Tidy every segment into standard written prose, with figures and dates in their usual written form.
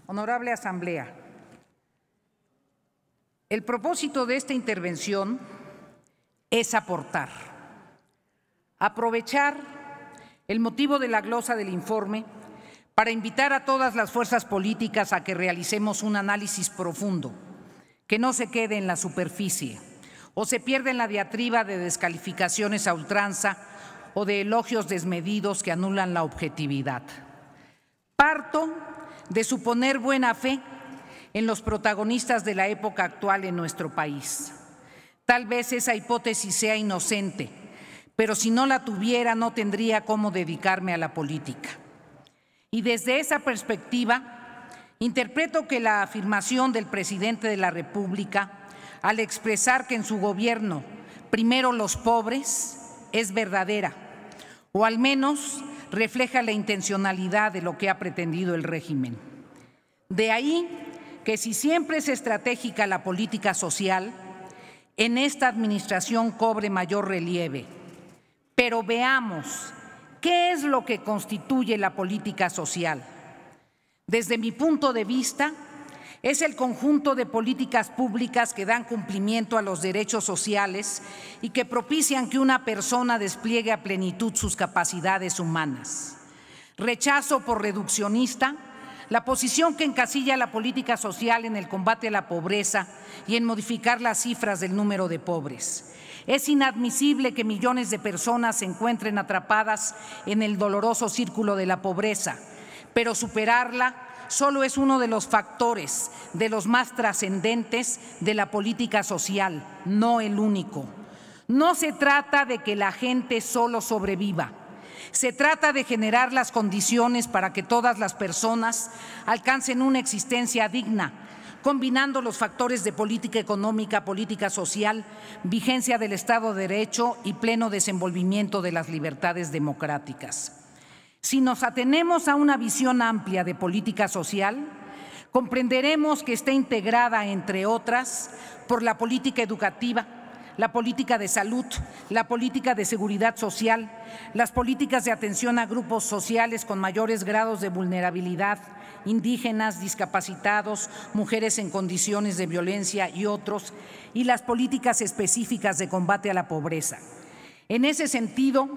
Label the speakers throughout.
Speaker 1: Honorable Asamblea, el propósito de esta intervención es aportar, aprovechar el motivo de la glosa del informe para invitar a todas las fuerzas políticas a que realicemos un análisis profundo, que no se quede en la superficie o se pierda en la diatriba de descalificaciones a ultranza o de elogios desmedidos que anulan la objetividad. Parto de suponer buena fe en los protagonistas de la época actual en nuestro país. Tal vez esa hipótesis sea inocente, pero si no la tuviera no tendría cómo dedicarme a la política. Y desde esa perspectiva, interpreto que la afirmación del presidente de la República, al expresar que en su gobierno primero los pobres, es verdadera, o al menos refleja la intencionalidad de lo que ha pretendido el régimen. De ahí que si siempre es estratégica la política social, en esta administración cobre mayor relieve. Pero veamos, ¿qué es lo que constituye la política social? Desde mi punto de vista, es el conjunto de políticas públicas que dan cumplimiento a los derechos sociales y que propician que una persona despliegue a plenitud sus capacidades humanas. Rechazo por reduccionista la posición que encasilla la política social en el combate a la pobreza y en modificar las cifras del número de pobres. Es inadmisible que millones de personas se encuentren atrapadas en el doloroso círculo de la pobreza, pero superarla solo es uno de los factores, de los más trascendentes de la política social, no el único. No se trata de que la gente solo sobreviva. Se trata de generar las condiciones para que todas las personas alcancen una existencia digna, combinando los factores de política económica, política social, vigencia del Estado de Derecho y pleno desenvolvimiento de las libertades democráticas. Si nos atenemos a una visión amplia de política social, comprenderemos que está integrada, entre otras, por la política educativa, la política de salud, la política de seguridad social, las políticas de atención a grupos sociales con mayores grados de vulnerabilidad, indígenas, discapacitados, mujeres en condiciones de violencia y otros, y las políticas específicas de combate a la pobreza. En ese sentido,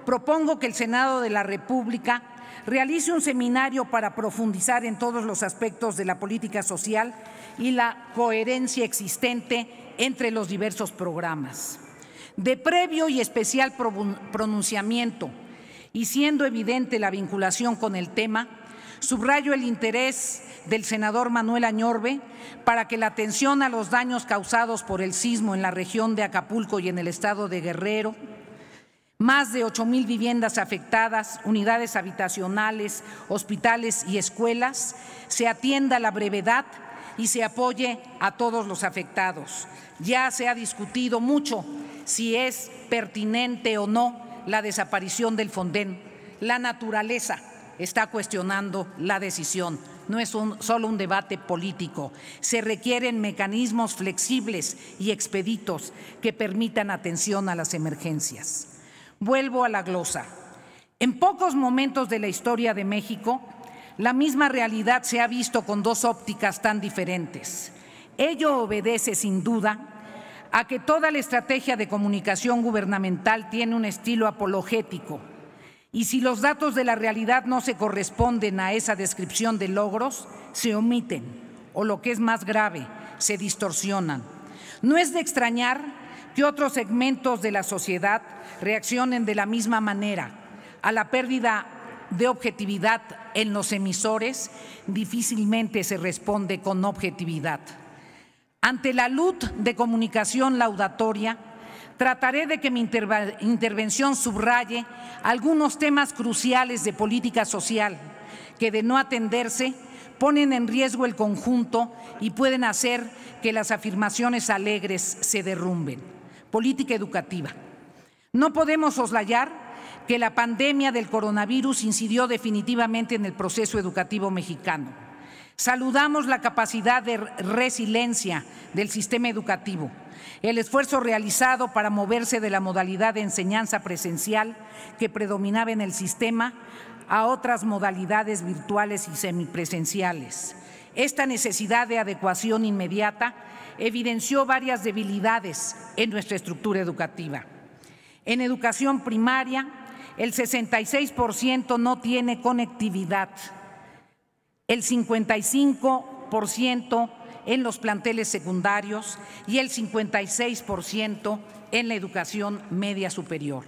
Speaker 1: propongo que el Senado de la República realice un seminario para profundizar en todos los aspectos de la política social y la coherencia existente entre los diversos programas. De previo y especial pronunciamiento, y siendo evidente la vinculación con el tema, subrayo el interés del senador Manuel Añorbe para que la atención a los daños causados por el sismo en la región de Acapulco y en el estado de Guerrero, más de 8,000 viviendas afectadas, unidades habitacionales, hospitales y escuelas, se atienda a la brevedad y se apoye a todos los afectados. Ya se ha discutido mucho si es pertinente o no la desaparición del Fonden. La naturaleza está cuestionando la decisión. No es solo un debate político. Se requieren mecanismos flexibles y expeditos que permitan atención a las emergencias. Vuelvo a la glosa. En pocos momentos de la historia de México, la misma realidad se ha visto con dos ópticas tan diferentes. Ello obedece, sin duda, a que toda la estrategia de comunicación gubernamental tiene un estilo apologético. Y si los datos de la realidad no se corresponden a esa descripción de logros, se omiten, o lo que es más grave, se distorsionan. No es de extrañar que otros segmentos de la sociedad reaccionen de la misma manera. A la pérdida de objetividad en los emisores, difícilmente se responde con objetividad. Ante la luz de comunicación laudatoria, trataré de que mi intervención subraye algunos temas cruciales de política social que, de no atenderse, ponen en riesgo el conjunto y pueden hacer que las afirmaciones alegres se derrumben. Política educativa. No podemos soslayar que la pandemia del coronavirus incidió definitivamente en el proceso educativo mexicano. Saludamos la capacidad de resiliencia del sistema educativo, el esfuerzo realizado para moverse de la modalidad de enseñanza presencial que predominaba en el sistema a otras modalidades virtuales y semipresenciales, Esta necesidad de adecuación inmediata evidenció varias debilidades en nuestra estructura educativa. En educación primaria, el 66% no tiene conectividad, el 55% en los planteles secundarios y el 56% en la educación media superior.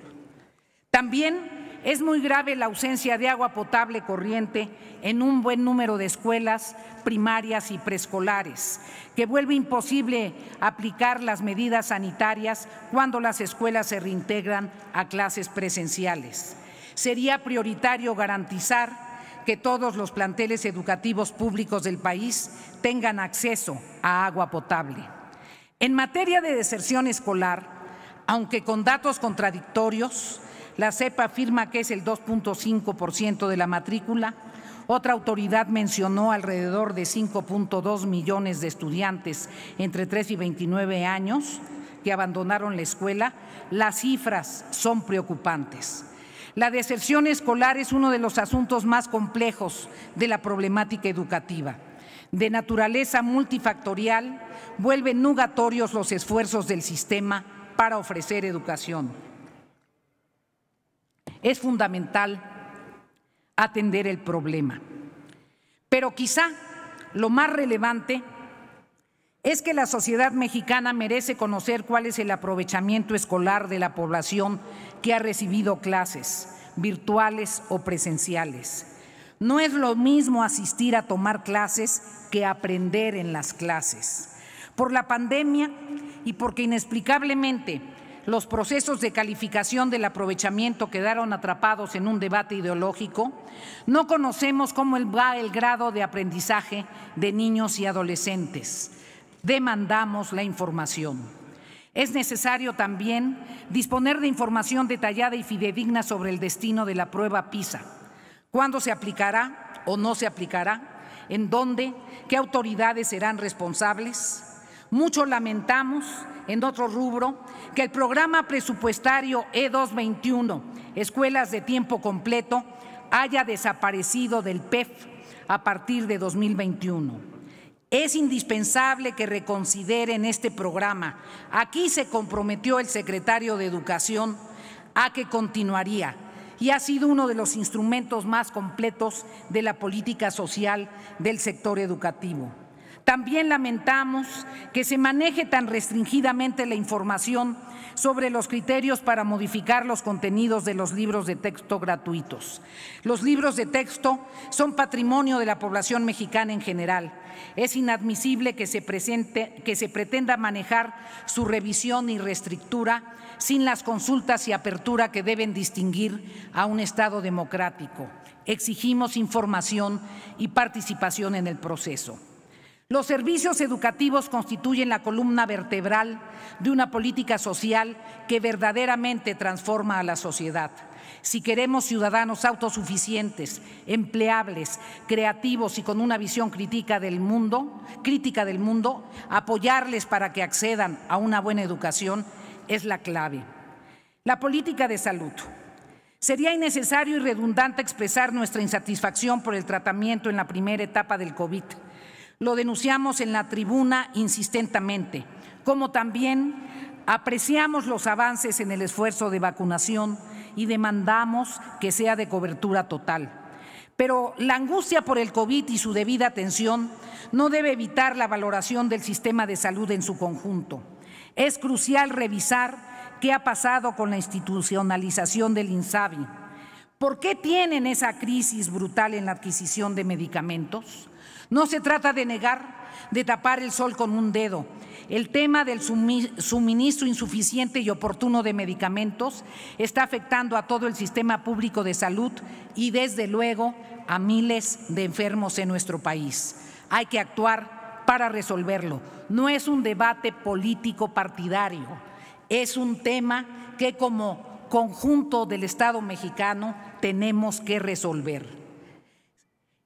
Speaker 1: También es muy grave la ausencia de agua potable corriente en un buen número de escuelas primarias y preescolares, que vuelve imposible aplicar las medidas sanitarias cuando las escuelas se reintegran a clases presenciales. Sería prioritario garantizar que todos los planteles educativos públicos del país tengan acceso a agua potable. En materia de deserción escolar, aunque con datos contradictorios, la SEP afirma que es el 2.5% de la matrícula. Otra autoridad mencionó alrededor de 5.2 millones de estudiantes entre 3 y 29 años que abandonaron la escuela. Las cifras son preocupantes. La deserción escolar es uno de los asuntos más complejos de la problemática educativa. De naturaleza multifactorial, vuelven nugatorios los esfuerzos del sistema para ofrecer educación. Es fundamental atender el problema. Pero quizá lo más relevante es que la sociedad mexicana merece conocer cuál es el aprovechamiento escolar de la población que ha recibido clases virtuales o presenciales. No es lo mismo asistir a tomar clases que aprender en las clases. Por la pandemia y porque inexplicablemente los procesos de calificación del aprovechamiento quedaron atrapados en un debate ideológico, no conocemos cómo va el grado de aprendizaje de niños y adolescentes. Demandamos la información. Es necesario también disponer de información detallada y fidedigna sobre el destino de la prueba PISA. ¿Cuándo se aplicará o no se aplicará? ¿En dónde? ¿Qué autoridades serán responsables? Mucho lamentamos, en otro rubro, que el programa presupuestario E221, Escuelas de Tiempo Completo, haya desaparecido del PEF a partir de 2021. Es indispensable que reconsideren este programa. Aquí se comprometió el secretario de Educación a que continuaría y ha sido uno de los instrumentos más completos de la política social del sector educativo. También lamentamos que se maneje tan restringidamente la información sobre los criterios para modificar los contenidos de los libros de texto gratuitos. Los libros de texto son patrimonio de la población mexicana en general. Es inadmisible que se pretenda manejar su revisión y reestructura sin las consultas y apertura que deben distinguir a un Estado democrático. Exigimos información y participación en el proceso. Los servicios educativos constituyen la columna vertebral de una política social que verdaderamente transforma a la sociedad. Si queremos ciudadanos autosuficientes, empleables, creativos y con una visión crítica del mundo, apoyarles para que accedan a una buena educación es la clave. La política de salud. Sería innecesario y redundante expresar nuestra insatisfacción por el tratamiento en la primera etapa del COVID. Lo denunciamos en la tribuna insistentemente, como también apreciamos los avances en el esfuerzo de vacunación y demandamos que sea de cobertura total. Pero la angustia por el COVID y su debida atención no debe evitar la valoración del sistema de salud en su conjunto. Es crucial revisar qué ha pasado con la institucionalización del INSABI. ¿Por qué tienen esa crisis brutal en la adquisición de medicamentos? No se trata de negar, de tapar el sol con un dedo. El tema del suministro insuficiente y oportuno de medicamentos está afectando a todo el sistema público de salud y, desde luego, a miles de enfermos en nuestro país. Hay que actuar para resolverlo. No es un debate político partidario, es un tema que como conjunto del Estado mexicano tenemos que resolver.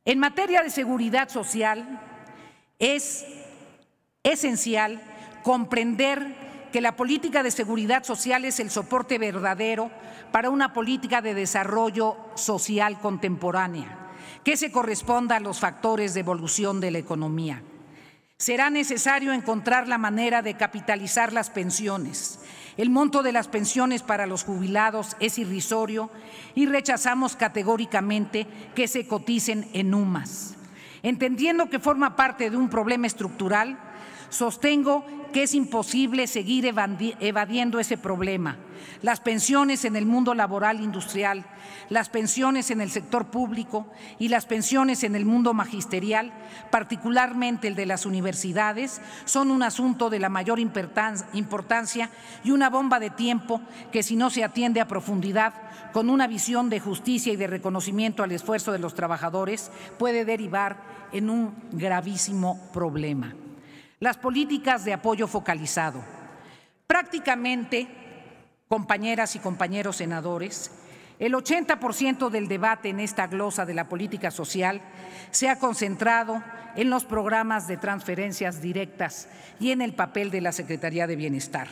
Speaker 1: En materia de seguridad social, es esencial comprender que la política de seguridad social es el soporte verdadero para una política de desarrollo social contemporánea. que se corresponda a los factores de evolución de la economía. Será necesario encontrar la manera de capitalizar las pensiones. El monto de las pensiones para los jubilados es irrisorio y rechazamos categóricamente que se coticen en UMAS. Entendiendo que forma parte de un problema estructural, sostengo que es imposible seguir evadiendo ese problema. Las pensiones en el mundo laboral industrial, las pensiones en el sector público y las pensiones en el mundo magisterial, particularmente el de las universidades, son un asunto de la mayor importancia y una bomba de tiempo que, si no se atiende a profundidad, con una visión de justicia y de reconocimiento al esfuerzo de los trabajadores, puede derivar en un gravísimo problema. Las políticas de apoyo focalizado. Prácticamente, compañeras y compañeros senadores, el 80% del debate en esta glosa de la política social se ha concentrado en los programas de transferencias directas y en el papel de la Secretaría de Bienestar.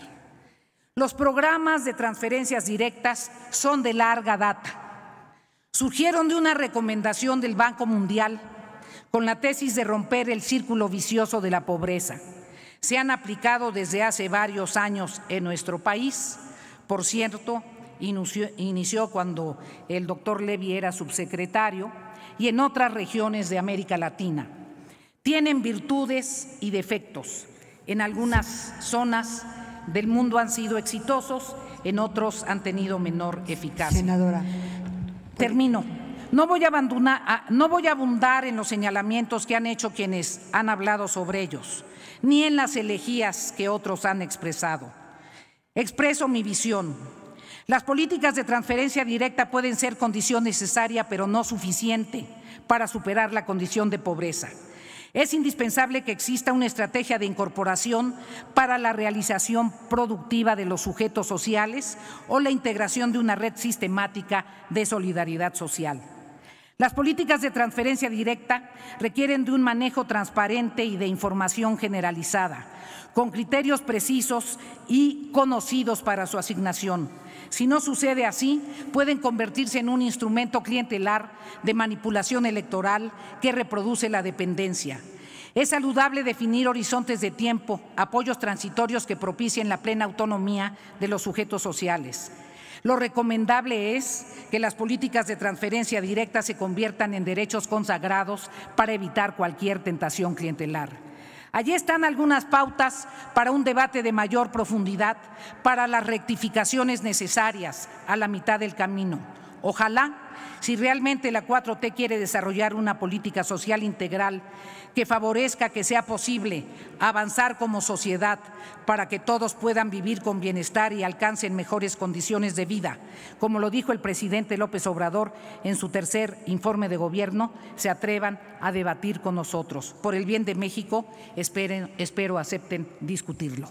Speaker 1: Los programas de transferencias directas son de larga data. Surgieron de una recomendación del Banco Mundial con la tesis de romper el círculo vicioso de la pobreza. Se han aplicado desde hace varios años en nuestro país. Por cierto, inició cuando el doctor Levy era subsecretario, y en otras regiones de América Latina. Tienen virtudes y defectos. En algunas zonas del mundo han sido exitosos, en otros han tenido menor eficacia.
Speaker 2: Senadora.
Speaker 1: Termino. No voy a abundar en los señalamientos que han hecho quienes han hablado sobre ellos, ni en las elegías que otros han expresado. Expreso mi visión. Las políticas de transferencia directa pueden ser condición necesaria, pero no suficiente para superar la condición de pobreza. Es indispensable que exista una estrategia de incorporación para la realización productiva de los sujetos sociales o la integración de una red sistemática de solidaridad social. Las políticas de transferencia directa requieren de un manejo transparente y de información generalizada, con criterios precisos y conocidos para su asignación. Si no sucede así, pueden convertirse en un instrumento clientelar de manipulación electoral que reproduce la dependencia. Es saludable definir horizontes de tiempo, apoyos transitorios que propicien la plena autonomía de los sujetos sociales. Lo recomendable es que las políticas de transferencia directa se conviertan en derechos consagrados para evitar cualquier tentación clientelar. Allí están algunas pautas para un debate de mayor profundidad, para las rectificaciones necesarias a la mitad del camino. Ojalá, si realmente la 4T quiere desarrollar una política social integral que favorezca que sea posible avanzar como sociedad para que todos puedan vivir con bienestar y alcancen mejores condiciones de vida, como lo dijo el presidente López Obrador en su tercer informe de gobierno, se atrevan a debatir con nosotros. Por el bien de México, espero acepten discutirlo.